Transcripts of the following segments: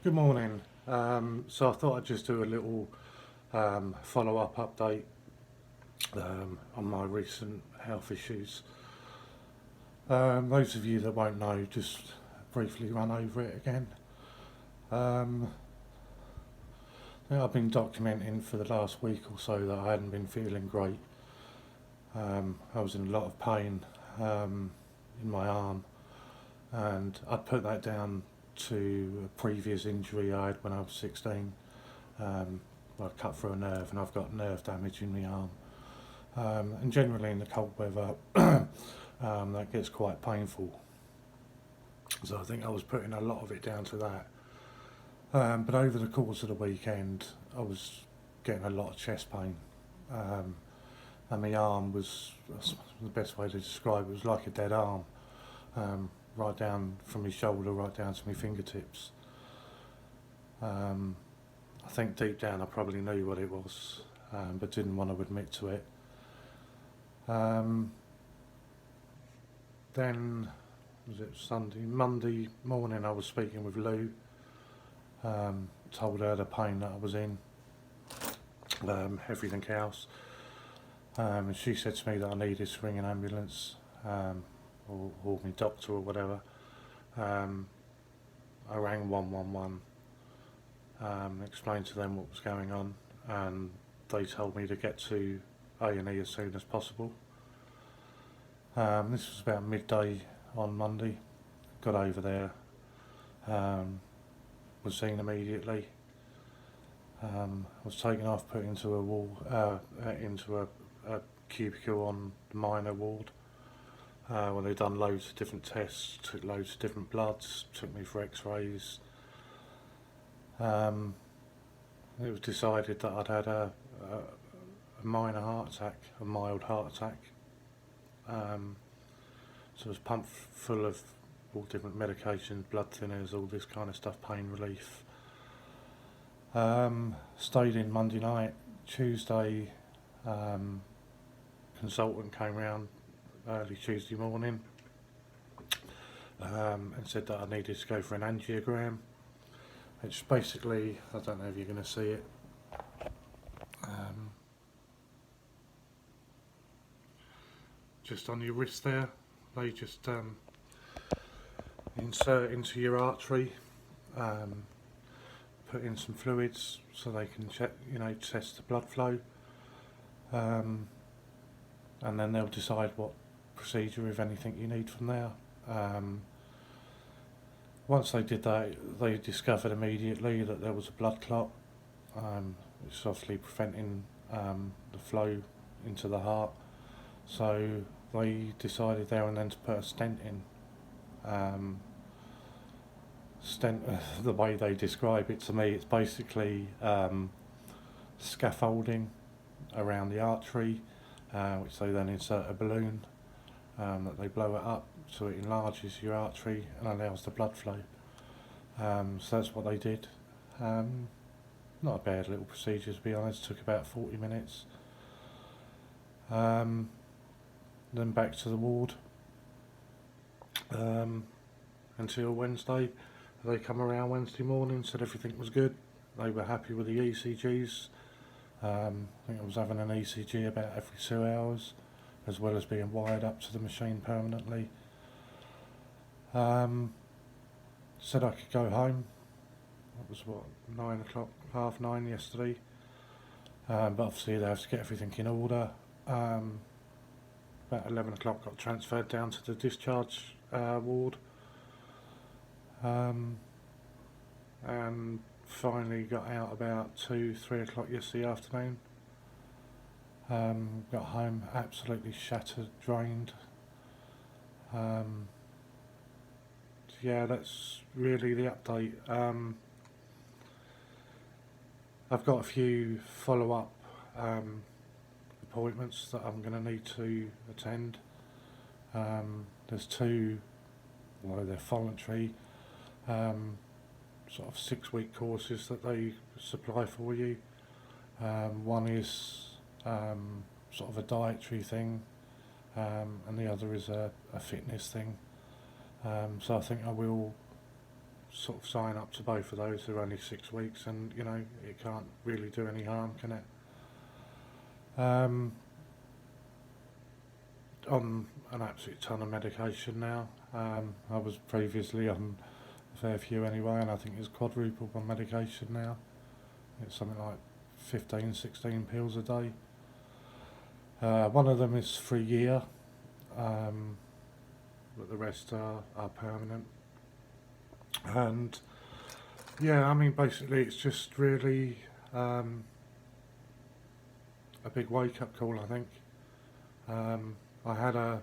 Good morning. So I thought I'd just do a little follow-up update on my recent health issues. Those of you that won't know, just briefly run over it again. Um, I've been documenting for the last week or so that I hadn't been feeling great. I was in a lot of pain in my arm, and I'd put that down to a previous injury I had when I was 16. Um, I cut through a nerve and I've got nerve damage in my arm. And generally in the cold weather, that gets quite painful. So I think I was putting a lot of it down to that. But over the course of the weekend, I was getting a lot of chest pain. Um, and my arm was, the best way to describe it, was like a dead arm. Right down from my shoulder, right down to my fingertips. Um, I think deep down I probably knew what it was, but didn't want to admit to it. Um, then, was it Sunday? Monday morning I was speaking with Lou, told her the pain that I was in, everything else. And she said to me that I needed to ring an ambulance, or my doctor or whatever. I rang 111, explained to them what was going on, and they told me to get to A&E as soon as possible. This was about midday on Monday. Got over there, was seen immediately. Was taken off, put into a into a cubicle on the minor ward, where they'd done loads of different tests, took loads of different bloods, took me for X-rays. It was decided that I'd had a minor heart attack, a mild heart attack. So I was pumped full of all different medications, blood thinners, all this kind of stuff, pain relief. Stayed in Monday night. Tuesday, consultant came round early Tuesday morning, and said that I needed to go for an angiogram, which basically, I don't know if you're going to see it, just on your wrist there, they just insert into your artery, put in some fluids so they can check, test the blood flow, and then they'll decide what procedure, if anything, you need from there. Once they did that, they discovered immediately that there was a blood clot, which is obviously preventing the flow into the heart. So they decided there and then to put a stent in. Stent, the way they describe it to me, it's basically scaffolding around the artery, which they then insert a balloon, that they blow it up so it enlarges your artery and allows the blood flow. So that's what they did. Not a bad little procedure, to be honest. Took about 40 minutes. Then back to the ward until Wednesday. They come around Wednesday morning, said everything was good. They were happy with the ECGs. I think I was having an ECG about every 2 hours, as well as being wired up to the machine permanently. Said I could go home. It was 9 o'clock, 9:30 yesterday. But obviously they have to get everything in order. About 11 o'clock got transferred down to the discharge ward, and finally got out about 2-3 o'clock yesterday afternoon. Got home absolutely shattered, drained. Yeah, that's really the update. I've got a few follow-up appointments that I'm going to need to attend. There's two, well, they're voluntary, sort of 6-week courses that they supply for you. One is sort of a dietary thing, and the other is a fitness thing. So I think I will sort of sign up to both of those. They're only 6 weeks, and you know it can't really do any harm, can it? On an absolute ton of medication now. I was previously on a fair few anyway, and I think it's quadrupled my medication now. It's something like 15, 16 pills a day. One of them is for a year, but the rest are permanent. And yeah, I mean, basically, it's just really a big wake-up call, I think. I had a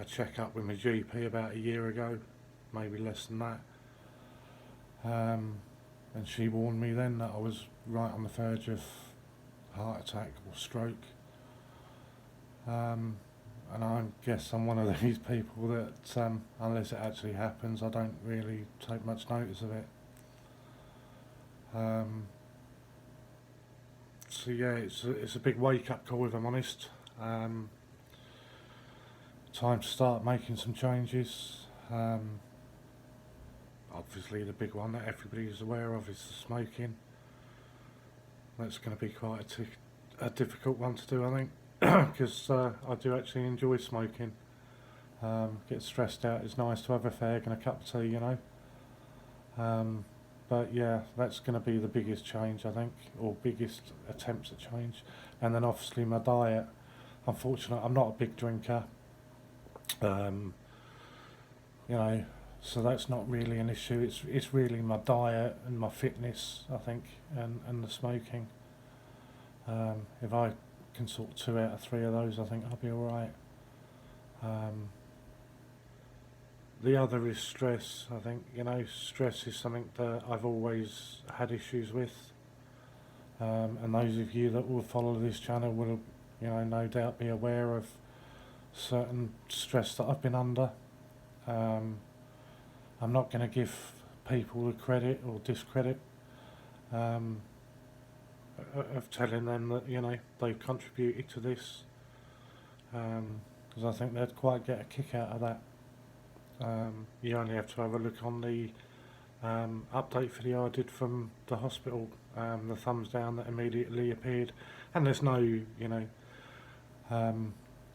check-up with my GP about a year ago, maybe less than that. And she warned me then that I was right on the verge of heart attack or stroke. And I guess I'm one of these people that, unless it actually happens, I don't really take much notice of it. So yeah, it's a big wake-up call, if I'm honest. Time to start making some changes. Obviously the big one that everybody's aware of is the smoking. That's going to be quite a difficult one to do, I think, because I do actually enjoy smoking. Get stressed out, it's nice to have a fag and a cup of tea, you know. But yeah, that's going to be the biggest change, I think, or biggest attempts at change. And then obviously my diet. Unfortunately, I'm not a big drinker. You know, so that's not really an issue. It's really my diet and my fitness, I think, and the smoking. If I can sort 2 out of 3 of those, I think I'll be alright. The other is stress. I think, you know, stress is something that I've always had issues with. And those of you that will follow this channel will, you know, no doubt be aware of certain stress that I've been under. I'm not going to give people the credit or discredit of telling them that, you know, they've contributed to this, because I think they'd quite get a kick out of that. You only have to have a look on the update video I did from the hospital, the thumbs down that immediately appeared, and there's no, you know,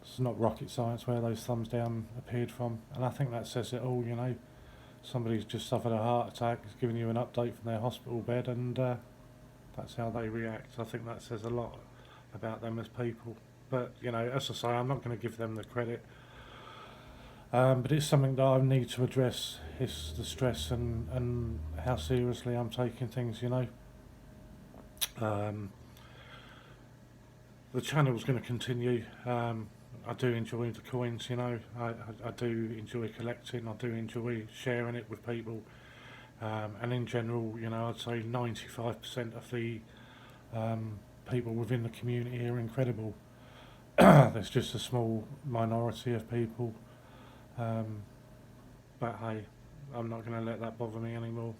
it's not rocket science where those thumbs down appeared from, and I think that says it all, you know. Somebody's just suffered a heart attack, is giving you an update from their hospital bed, and that's how they react. I think that says a lot about them as people. But, you know, as I say, I'm not going to give them the credit. But it's something that I need to address, is the stress and how seriously I'm taking things, you know. The channel's going to continue. I do enjoy the coins, you know. I do enjoy collecting. I do enjoy sharing it with people. And in general, you know, I'd say 95% of the people within the community are incredible. There's just a small minority of people. But hey, I'm not going to let that bother me anymore.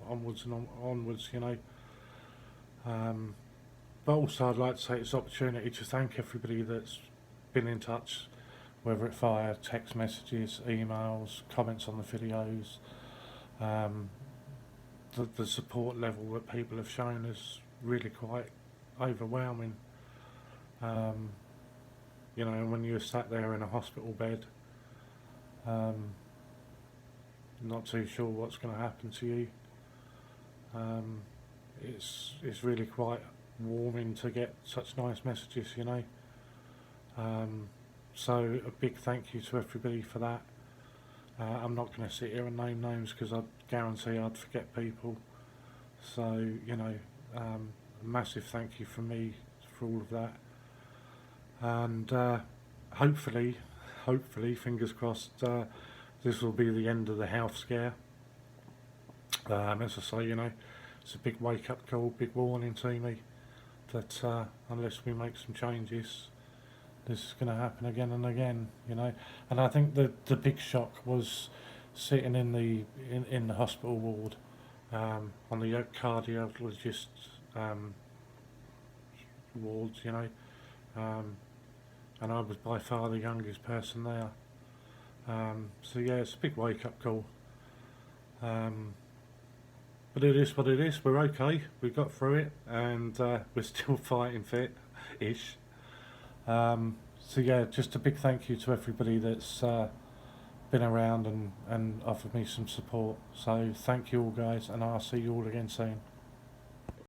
Onwards and onwards, you know. But also I'd like to take this opportunity to thank everybody that's been in touch, whether it via text messages, emails, comments on the videos. The support level that people have shown is really quite overwhelming. You know, when you're sat there in a hospital bed, not too sure what's going to happen to you, it's really quite warming to get such nice messages, you know. So a big thank you to everybody for that. I'm not going to sit here and name names because I guarantee I'd forget people. So, you know, a massive thank you from me for all of that. And hopefully, fingers crossed, this will be the end of the health scare. As I say, you know, it's a big wake-up call, big warning to me that unless we make some changes, this is going to happen again and again, you know. And I think the big shock was sitting in the hospital ward, on the cardiologist wards, you know, and I was by far the youngest person there. So yeah, it's a big wake-up call. But it is what it is. We're okay. We got through it, and we're still fighting fit-ish. So yeah, just a big thank you to everybody that's been around and offered me some support. So thank you all, guys, and I'll see you all again soon.